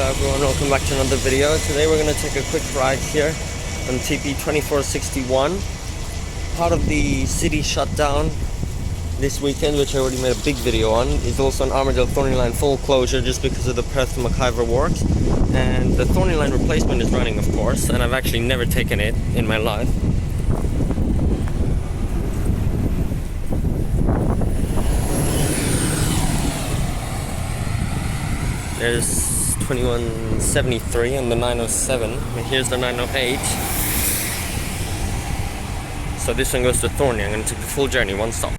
Hello everyone, welcome back to another video. Today we're going to take a quick ride here on TP 2461, part of the City Shutdown this weekend, which I already made a big video on. Is also an Armadale Thornlie Line full closure just because of the Perth and Cockburn works, and the Thornlie Line replacement is running, of course, and I've actually never taken it in my life. There's 2173 and the 907, and here's the 908. So this one goes to Thornlie. I'm going to take the full journey, one stop.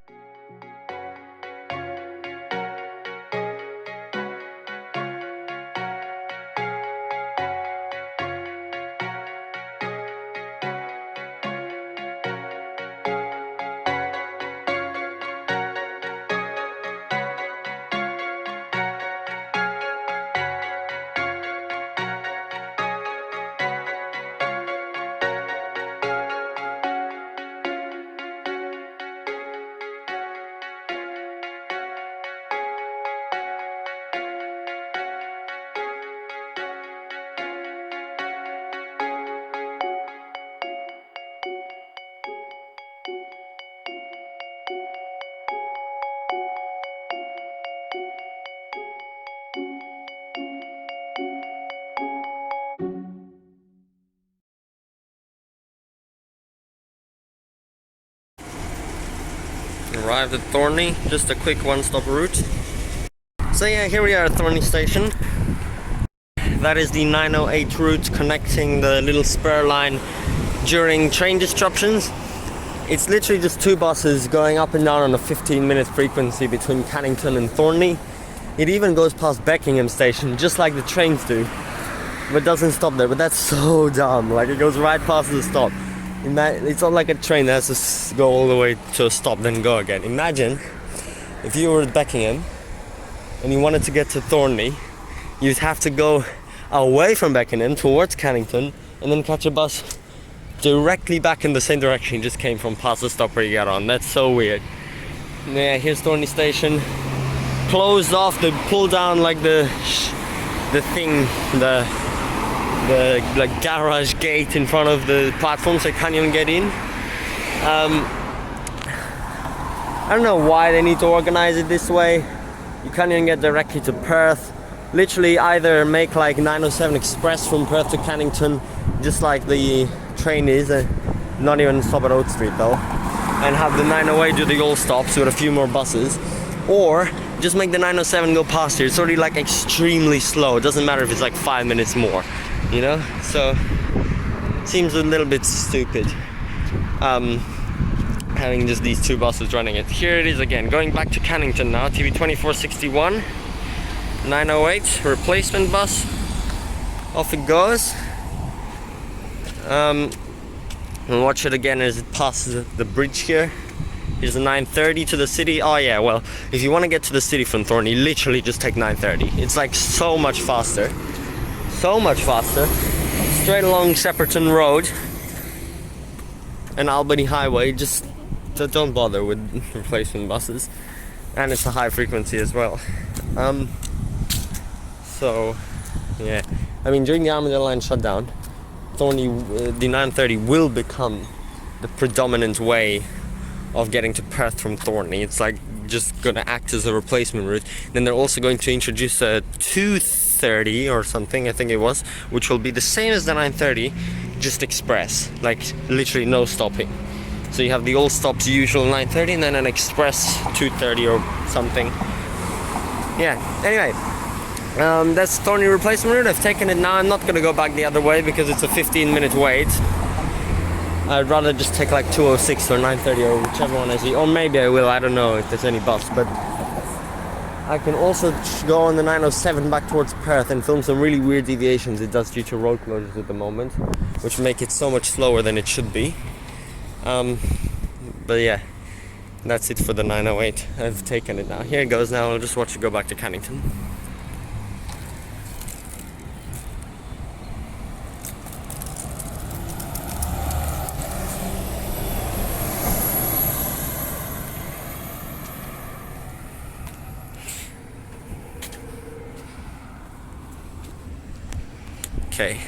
Arrived at Thornlie, just a quick one-stop route. So yeah, here we are at Thornlie Station. That is the 908 route connecting the little spur line during train disruptions. It's literally just two buses going up and down on a 15-minute frequency between Cannington and Thornlie. It even goes past Beckenham Station, just like the trains do, but doesn't stop there. But that's so dumb, like it goes right past the stop. It's not like a train that has to go all the way to a stop then go again. Imagine if you were at Beckenham and you wanted to get to Thornlie, you'd have to go away from Beckenham towards Cannington and then catch a bus directly back in the same direction you just came from, past the stop where you got on. That's so weird. Yeah, here's Thornlie Station. Closed off, they pulled down like the like garage gate in front of the platform, so you can't even get in. I don't know why they need to organize it this way. You can't even get directly to Perth. Literally either make like 907 Express from Perth to Cannington, just like the train is, not even stop at Oak Street though, and have the 908 do the all stops with a few more buses, or just make the 907 go past here. It's already like extremely slow. It doesn't matter if it's like 5 minutes more, you know? So seems a little bit stupid having just these two buses running it. Here it is again, going back to Cannington now. TV 2461 908 replacement bus, off it goes. And watch it again as it passes the bridge here. Here's the 930 to the city. Oh yeah, well, if you want to get to the city from Thornlie, literally just take 930. It's like so much faster. So much faster. Straight along Shepperton Road and Albany Highway. Just don't bother with replacement buses. And it's a high frequency as well. So yeah, I mean, during the Armadale line shutdown, Thornlie, the 930 will become the predominant way of getting to Perth from Thornlie. It's like just going to act as a replacement route. Then they're also going to introduce a 230 or something, I think it was, which will be the same as the 930, just express, like literally no stopping. So you have the all stops usual 930 and then an express 230 or something. Yeah, anyway, that's Thornlie replacement route. I've taken it now. I'm not going to go back the other way because it's a 15-minute wait. I'd rather just take like 206 or 930 or whichever one I see. Or maybe I will, I don't know if there's any bus. But I can also go on the 907 back towards Perth and film some really weird deviations it does due to road closures at the moment, which make it so much slower than it should be. But yeah, that's it for the 908. I've taken it now. Here it goes now. I'll just watch it go back to Cannington. Okay.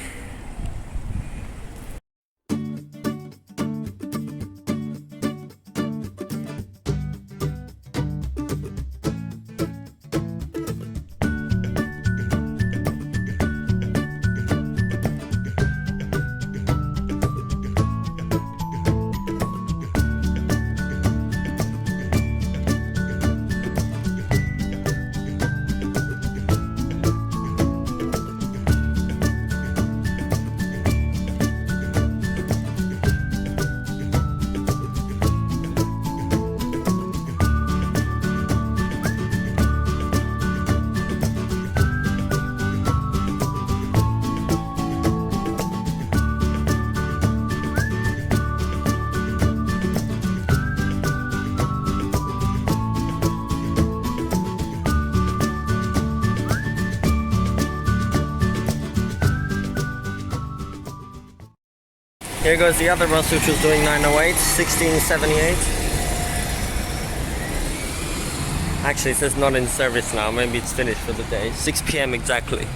Here goes the other bus which was doing 908, 1678. Actually, it says not in service now, maybe it's finished for the day. 6 p.m. exactly.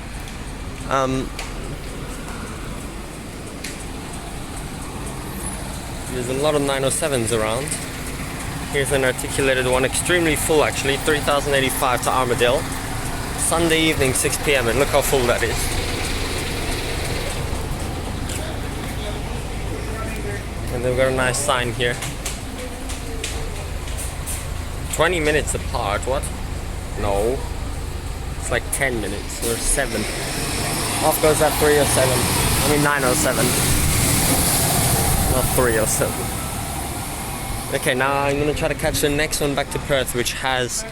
There's a lot of 907s around. Here's an articulated one, extremely full actually, 3085 to Armadale. Sunday evening, 6 p.m. and look how full that is. And they've got a nice sign here. 20 minutes apart, what? No. It's like 10 minutes or 7. Off goes that 307. I mean 907. Not 307. Okay, now I'm gonna try to catch the next one back to Perth, which has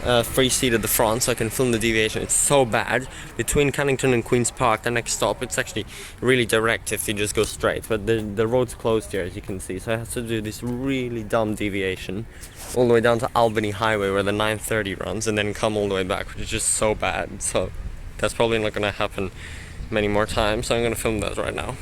a free seat at the front, so I can film the deviation. It's so bad. Between Cannington and Queen's Park, the next stop, it's actually really direct if you just go straight, but the road's closed here, as you can see, so I have to do this really dumb deviation all the way down to Albany Highway where the 930 runs, and then come all the way back, which is just so bad. So that's probably not gonna happen many more times, so I'm gonna film that right now.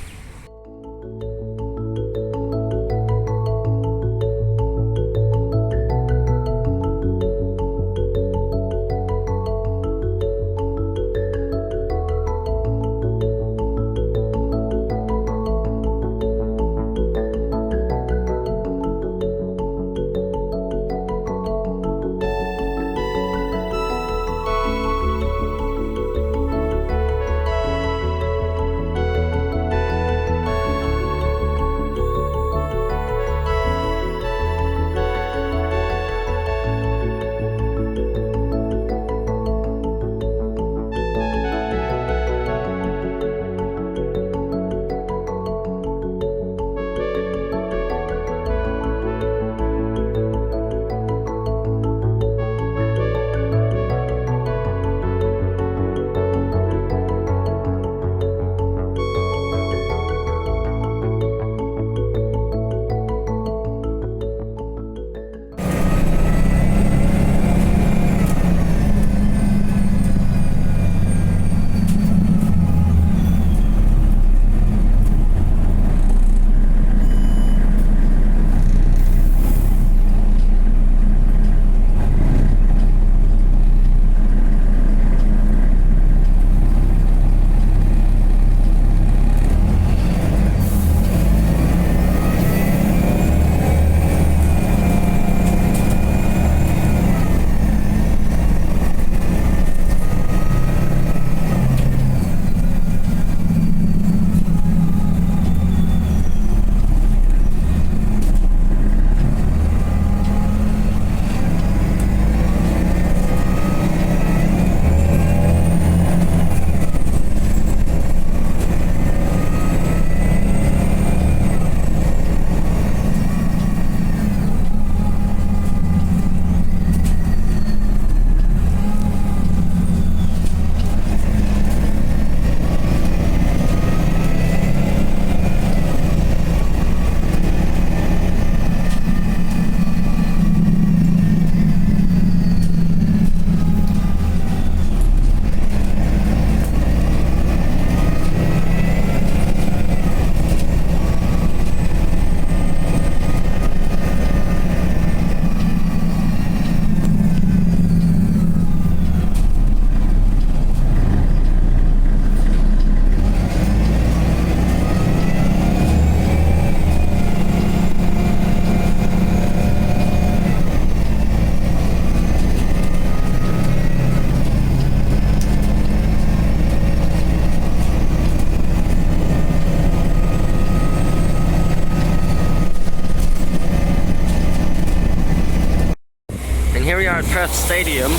we are at Perth Stadium,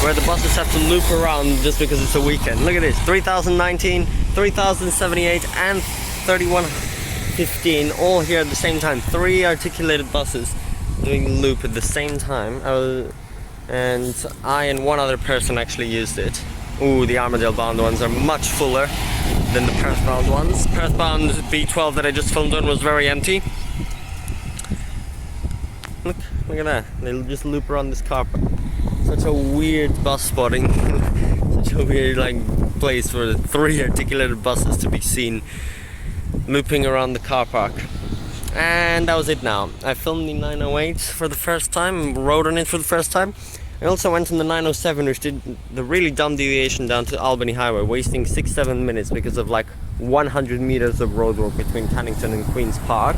where the buses have to loop around just because it's a weekend. Look at this, 3019, 3078 and 3115 all here at the same time. 3 articulated buses doing the loop at the same time. And I and one other person actually used it. Ooh, the Armadale bound ones are much fuller than the Perth bound ones. Perth bound B12 that I just filmed on was very empty. Look at that. They'll just loop around this car park. Such a weird bus spotting. Such a weird place for the 3 articulated buses to be seen looping around the car park. And that was it now. I filmed the 908 for the first time, rode on it for the first time. I also went on the 907, which did the really dumb deviation down to Albany Highway, wasting 6-7 minutes because of 100 meters of roadwork between Cannington and Queen's Park.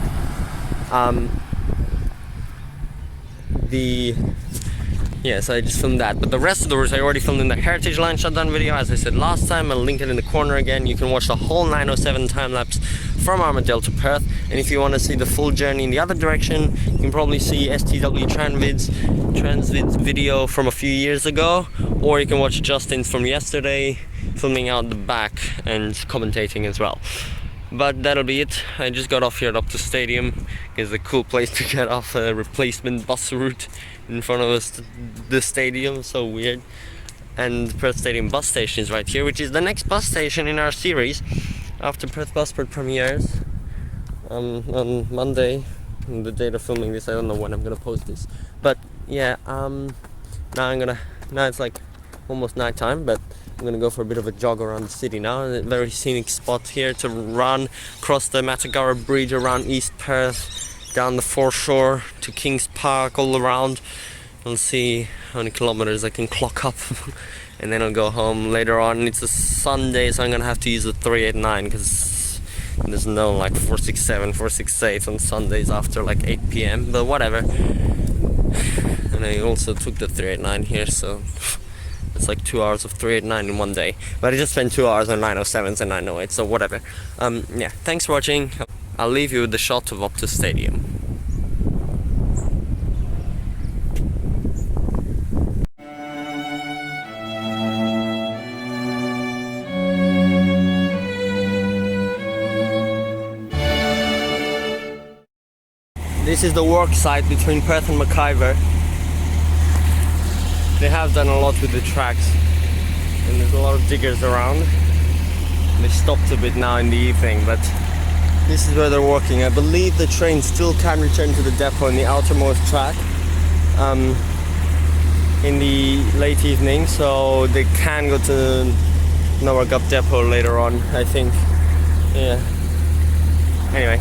So I just filmed that, but the rest of the routes I already filmed in the Heritage Line shutdown video. As I said last time, I'll link it in the corner again. You can watch the whole 907 time lapse from Armadale to Perth, and if you want to see the full journey in the other direction, you can probably see STW Transvid's video from a few years ago, or you can watch Justin's from yesterday, filming out the back and commentating as well. But that'll be it. I just got off here at Optus Stadium. It's a cool place to get off a replacement bus route in front of us, the stadium, so weird. And Perth Stadium bus station is right here, which is the next bus station in our series after Perth Busport premieres on Monday, the date of filming this. I don't know when I'm gonna post this, but yeah, now it's almost night time, but I'm gonna go for a bit of a jog around the city now. A very scenic spot here to run across the Matagara Bridge around East Perth, down the foreshore to Kings Park, all around. I'll see how many kilometers I can clock up and then I'll go home later on. It's a Sunday, so I'm gonna have to use the 389 because there's no 467, 468 on Sundays after 8 p.m. But whatever. And I also took the 389 here, so it's 2 hours of 389 in one day. But I just spent 2 hours on 907s and 908, so whatever. Yeah, thanks for watching. I'll leave you with the shot of Optus Stadium. This is the work site between Perth and Mackay-ver. They have done a lot with the tracks, and there's a lot of diggers around. They stopped a bit now in the evening, but this is where they're working. I believe the train still can return to the depot in the outermost track in the late evening, so they can go to Noah Gap depot later on, I think. Yeah. Anyway.